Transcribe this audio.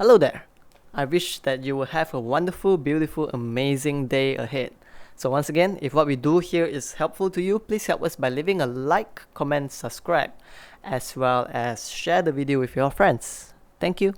Hello there. I wish that you will have a wonderful, beautiful, amazing day ahead. So once again, if what we do here is helpful to you, please help us by leaving a like, comment, subscribe, as well as share the video with your friends. Thank you.